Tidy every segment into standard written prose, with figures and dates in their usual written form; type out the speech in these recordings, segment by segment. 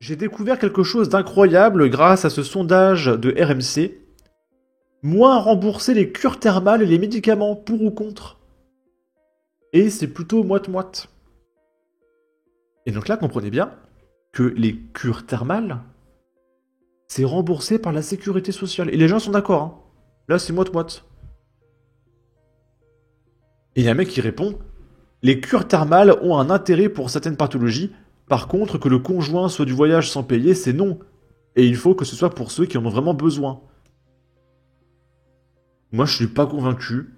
J'ai découvert quelque chose d'incroyable grâce à ce sondage de RMC. Moins rembourser les cures thermales et les médicaments, pour ou contre. Et c'est plutôt moite-moite. Et donc là, comprenez bien que les cures thermales, c'est remboursé par la sécurité sociale. Et les gens sont d'accord, hein. Là, c'est moite-moite. Et il y a un mec qui répond, les cures thermales ont un intérêt pour certaines pathologies. Par contre, que le conjoint soit du voyage sans payer, c'est non. Et il faut que ce soit pour ceux qui en ont vraiment besoin. Moi, je suis pas convaincu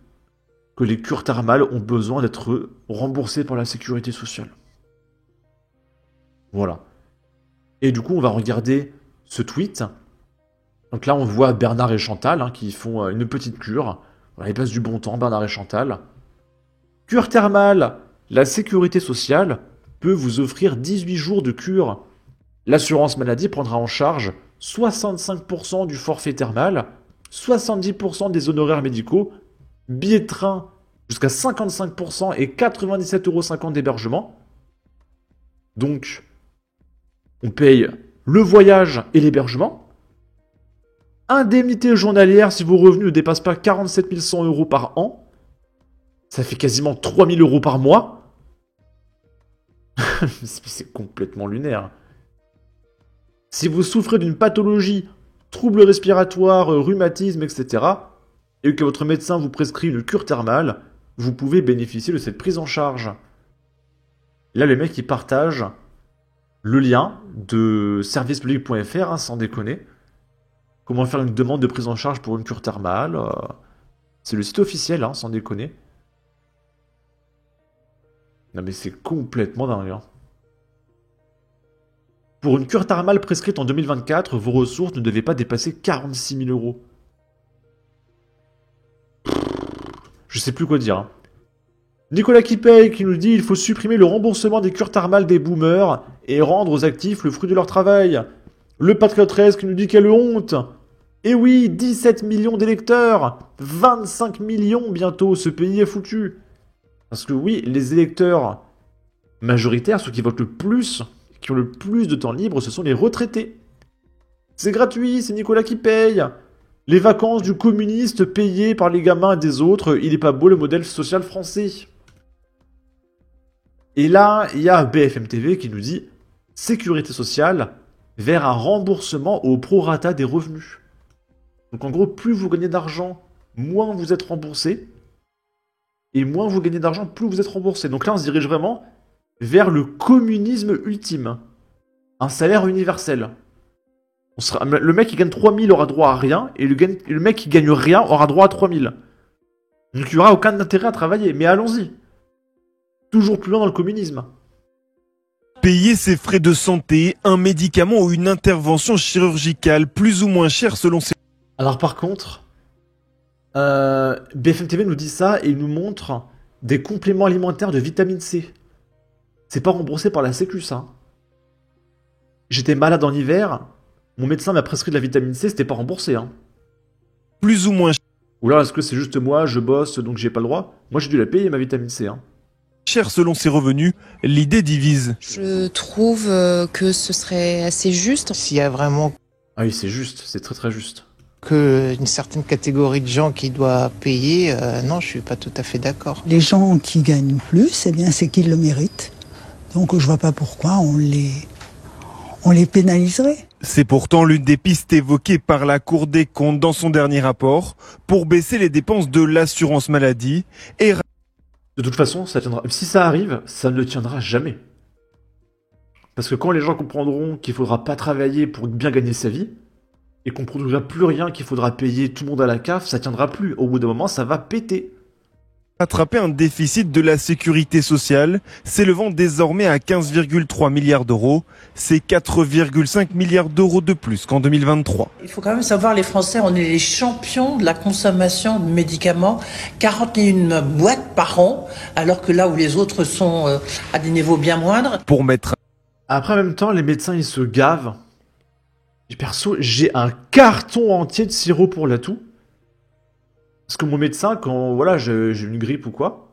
que les cures thermales ont besoin d'être remboursées par la sécurité sociale. Voilà. Et du coup, on va regarder ce tweet. Donc là, on voit Bernard et Chantal qui font une petite cure. Voilà, ils passent du bon temps, Bernard et Chantal. Cure thermale. La sécurité sociale peut vous offrir 18 jours de cure. L'assurance maladie prendra en charge 65% du forfait thermal, 70% des honoraires médicaux, billets de train jusqu'à 55% et 97,50 € d'hébergement. Donc, on paye le voyage et l'hébergement. Indemnité journalière si vos revenus ne dépassent pas 47 100 € par an. Ça fait quasiment 3 000 € par mois. C'est complètement lunaire. Si vous souffrez d'une pathologie, troubles respiratoires, rhumatisme, etc., et que votre médecin vous prescrit une cure thermale, vous pouvez bénéficier de cette prise en charge. Là, les mecs, ils partagent le lien de servicepublic.fr, sans déconner. Comment faire une demande de prise en charge pour une cure thermale. C'est le site officiel, sans déconner. Non mais c'est complètement dingue. Pour une cure thermale prescrite en 2024, vos ressources ne devaient pas dépasser 46 000 €. Je sais plus quoi dire. Nicolas Kipeil qui nous dit il faut supprimer le remboursement des cures thermales des boomers et rendre aux actifs le fruit de leur travail. Le Patriot 13 qui nous dit quelle honte. Et oui, 17 millions d'électeurs, 25 millions bientôt, ce pays est foutu. Parce que oui, les électeurs majoritaires, ceux qui votent le plus, qui ont le plus de temps libre, ce sont les retraités. C'est gratuit, c'est Nicolas qui paye. Les vacances du communiste payées par les gamins des autres, il est pas beau le modèle social français. Et là, il y a BFM TV qui nous dit « Sécurité sociale vers un remboursement au prorata des revenus ». Donc en gros, plus vous gagnez d'argent, moins vous êtes remboursé. Et moins vous gagnez d'argent, plus vous êtes remboursé. Donc là, on se dirige vraiment vers le communisme ultime. Un salaire universel. Le mec qui gagne 3 000 aura droit à rien, et le mec qui gagne rien aura droit à 3 000. Donc il n'y aura aucun intérêt à travailler. Mais allons-y. Toujours plus loin dans le communisme. Payer ses frais de santé, un médicament ou une intervention chirurgicale plus ou moins chère selon ses... Alors par contre, BFM TV nous dit ça et il nous montre des compléments alimentaires de vitamine C. C'est pas remboursé par la Sécu, ça. J'étais malade en hiver, mon médecin m'a prescrit de la vitamine C, c'était pas remboursé. Plus ou moins Ou là, est-ce que c'est juste moi, je bosse, donc j'ai pas le droit? Moi, j'ai dû la payer, ma vitamine C. cher selon ses revenus, l'idée divise. Je trouve que ce serait assez juste. S'il y a vraiment Ah oui, c'est juste, c'est très très juste. qu'une certaine catégorie de gens qui doit payer, non, je suis pas tout à fait d'accord. Les gens qui gagnent plus, eh bien, c'est qu'ils le méritent. Donc je vois pas pourquoi on les pénaliserait. C'est pourtant l'une des pistes évoquées par la Cour des comptes dans son dernier rapport pour baisser les dépenses de l'assurance maladie et... De toute façon, ça tiendra. Si ça arrive, ça ne tiendra jamais. Parce que quand les gens comprendront qu'il faudra pas travailler pour bien gagner sa vie, et qu'on ne produira plus rien, qu'il faudra payer tout le monde à la CAF, ça tiendra plus. Au bout d'un moment, ça va péter. Attraper un déficit de la sécurité sociale, s'élevant désormais à 15,3 milliards d'euros. C'est 4,5 milliards d'euros de plus qu'en 2023. Il faut quand même savoir, les Français, on est les champions de la consommation de médicaments. 41 boîtes par an, alors que là où les autres sont à des niveaux bien moindres. Pour mettre... Après, en même temps, les médecins, ils se gavent. Et perso, j'ai un carton entier de sirop pour la toux. Parce que mon médecin, quand voilà, j'ai une grippe ou quoi,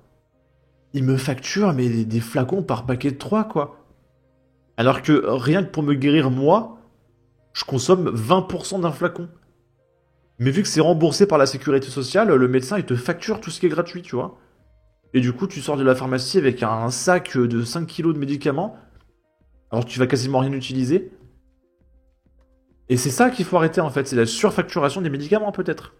il me facture mais des flacons par paquet de 3, quoi. Alors que rien que pour me guérir moi, je consomme 20% d'un flacon. Mais vu que c'est remboursé par la sécurité sociale, le médecin il te facture tout ce qui est gratuit, tu vois. Et du coup, tu sors de la pharmacie avec un sac de 5 kilos de médicaments, alors que tu vas quasiment rien utiliser. Et c'est ça qu'il faut arrêter en fait, c'est la surfacturation des médicaments peut-être.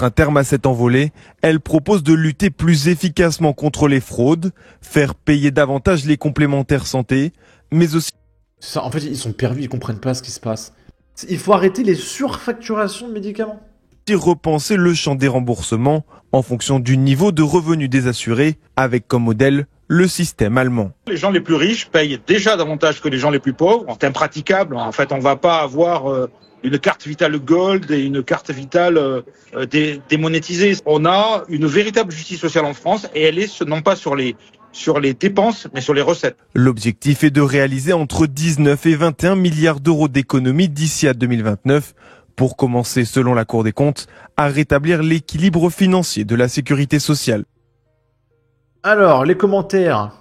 Un terme à cette envolée, elle propose de lutter plus efficacement contre les fraudes, faire payer davantage les complémentaires santé, mais aussi Ça, en fait, ils sont perdus, ils comprennent pas ce qui se passe. Il faut arrêter les surfacturations de médicaments. repenser le champ des remboursements en fonction du niveau de revenu des assurés, avec comme modèle le système allemand. Les gens les plus riches payent déjà davantage que les gens les plus pauvres. C'est impraticable. En fait, on va pas avoir une carte vitale gold et une carte vitale démonétisée. On a une véritable justice sociale en France et elle est non pas sur les dépenses, mais sur les recettes. L'objectif est de réaliser entre 19 et 21 milliards d'euros d'économies d'ici à 2029 pour commencer, selon la Cour des comptes, à rétablir l'équilibre financier de la sécurité sociale. Alors, les commentaires.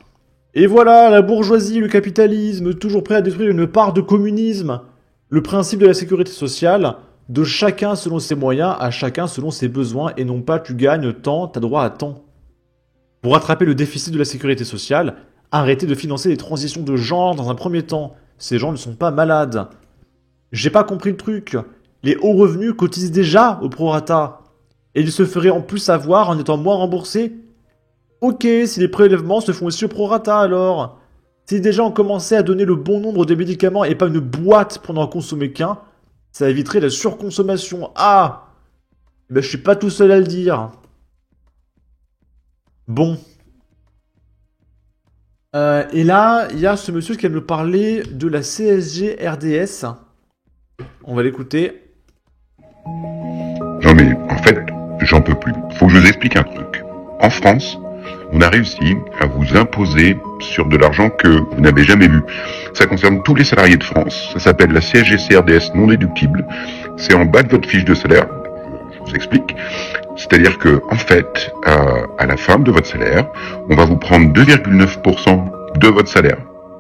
Et voilà, la bourgeoisie, le capitalisme, toujours prêt à détruire une part de communisme. Le principe de la sécurité sociale, de chacun selon ses moyens, à chacun selon ses besoins, et non pas tu gagnes tant, t'as droit à tant. Pour rattraper le déficit de la sécurité sociale, arrêtez de financer les transitions de genre dans un premier temps. Ces gens ne sont pas malades. J'ai pas compris le truc. Les hauts revenus cotisent déjà au prorata. Et ils se feraient en plus avoir en étant moins remboursés. Ok, si les prélèvements se font aussi au prorata alors. Si déjà on commençait à donner le bon nombre de médicaments et pas une boîte pour n'en consommer qu'un, ça éviterait la surconsommation. Ah, ben je suis pas tout seul à le dire. Bon. Et là, il y a ce monsieur qui vient nous parler de la CSG RDS. On va l'écouter. Non mais en fait, j'en peux plus. Faut que je vous explique un truc. En France, on a réussi à vous imposer sur de l'argent que vous n'avez jamais vu. Ça concerne tous les salariés de France. Ça s'appelle la CSG-CRDS non déductible. C'est en bas de votre fiche de salaire. Je vous explique. C'est-à-dire que, en fait, à la fin de votre salaire, on va vous prendre 2,9% de votre salaire.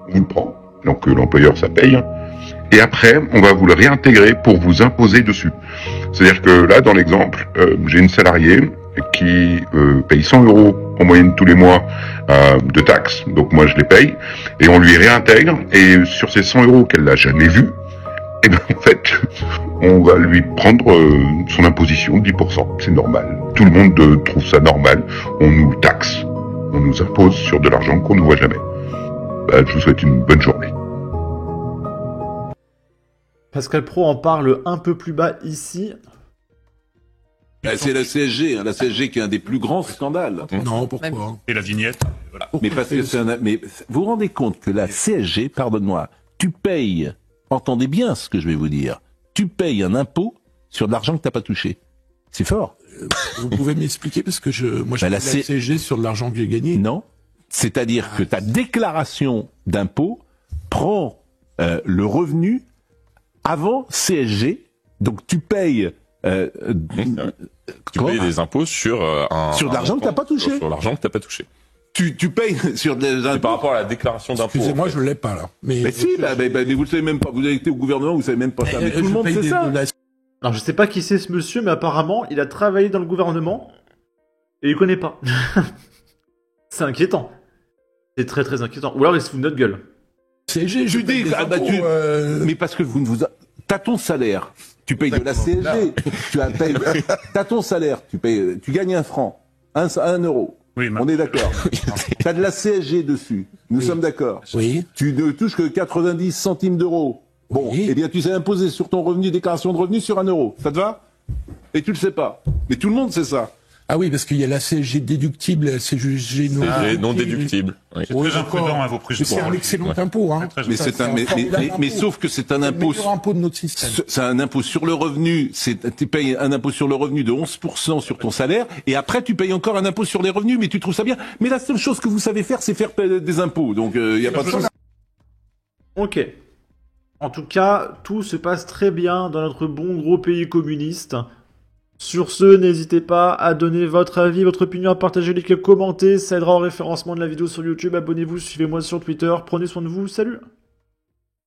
On vous le prend. Donc l'employeur, ça paye. Et après, on va vous le réintégrer pour vous imposer dessus. C'est-à-dire que là, dans l'exemple, j'ai une salariée qui paye 100 € en moyenne tous les mois de taxes. Donc moi, je les paye. Et on lui réintègre. Et sur ces 100 € qu'elle n'a jamais vus, et ben en fait, on va lui prendre son imposition de 10%. C'est normal. Tout le monde trouve ça normal. On nous taxe. On nous impose sur de l'argent qu'on ne voit jamais. Je vous souhaite une bonne journée. Pascal Pro en parle un peu plus bas ici. C'est la CSG, la CSG qui est un des plus grands scandales. Non, pourquoi? Et la vignette. Voilà. Mais parce que mais vous vous rendez compte que la CSG, pardonne-moi, tu payes, entendez bien ce que je vais vous dire, tu payes un impôt sur de l'argent que t'as pas touché. C'est fort. Vous pouvez m'expliquer parce que moi je paye la CSG sur de l'argent que j'ai gagné. Non. C'est-à-dire que ta déclaration d'impôt prend le revenu avant CSG, donc tu payes tu payes des impôts sur sur de l'argent que t'as pas touché. Sur l'argent que t'as pas touché. Tu payes sur des impôts. Par rapport à la déclaration d'impôt. Excusez-moi, je l'ai pas là. Mais si, mais vous le savez même pas. Vous avez été au gouvernement, vous savez même pas ça. Mais tout le monde sait ça. Alors je sais pas qui c'est ce monsieur, mais apparemment il a travaillé dans le gouvernement et il connaît pas. C'est inquiétant. C'est très très inquiétant. Ou alors il se fout de notre gueule. CSG, je dis, mais parce que vous ne vous... T'as ton salaire, tu payes de la CSG, t'as ton salaire, tu gagnes 1 franc, 1 euro. Oui, on est d'accord. T'as de la CSG dessus, nous sommes d'accord. Oui. Tu ne touches que 90 centimes d'euros. Bon, eh bien tu sais imposer sur ton revenu, déclaration de revenus sur 1 euro. Ça te va? Et tu le sais pas. Mais tout le monde sait ça. Ah oui, parce qu'il y a la CSG déductible et la CSG non déductible. Oui. C'est très imprudent à vos prix. C'est un excellent impôt, hein. Mais sauf que c'est un impôt. C'est le meilleur impôt de notre système. C'est un impôt sur le revenu. Tu payes un impôt sur le revenu de 11% sur ton salaire, et après tu payes encore un impôt sur les revenus, mais tu trouves ça bien. Mais la seule chose que vous savez faire, c'est faire des impôts. Donc il y a pas de sens. Ok. En tout cas, tout se passe très bien dans notre bon gros pays communiste. Sur ce, n'hésitez pas à donner votre avis, votre opinion, à partager, liker, commenter, ça aidera au référencement de la vidéo sur YouTube. Abonnez-vous, suivez-moi sur Twitter, prenez soin de vous, salut!